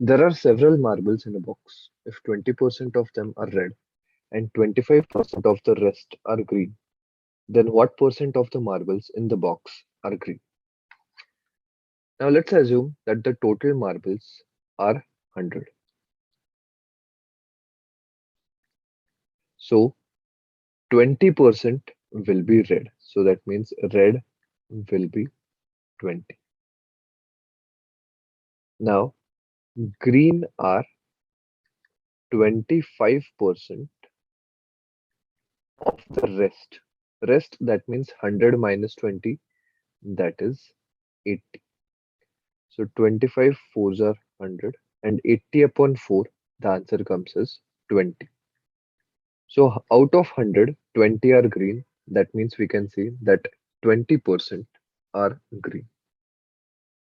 There are several marbles in a box. If 20% of them are red and 25% of the rest are green, then what percent of the marbles in the box are green? Now let's assume that the total marbles are 100. So 20% will be red. So that means red will be 20. Now green are 25% of the rest. Rest, that means 100 minus 20, that is 80. So 25 fours are 100 and 80 upon 4, the answer comes as 20. So out of 100, 20 are green. That means we can say that 20% are green.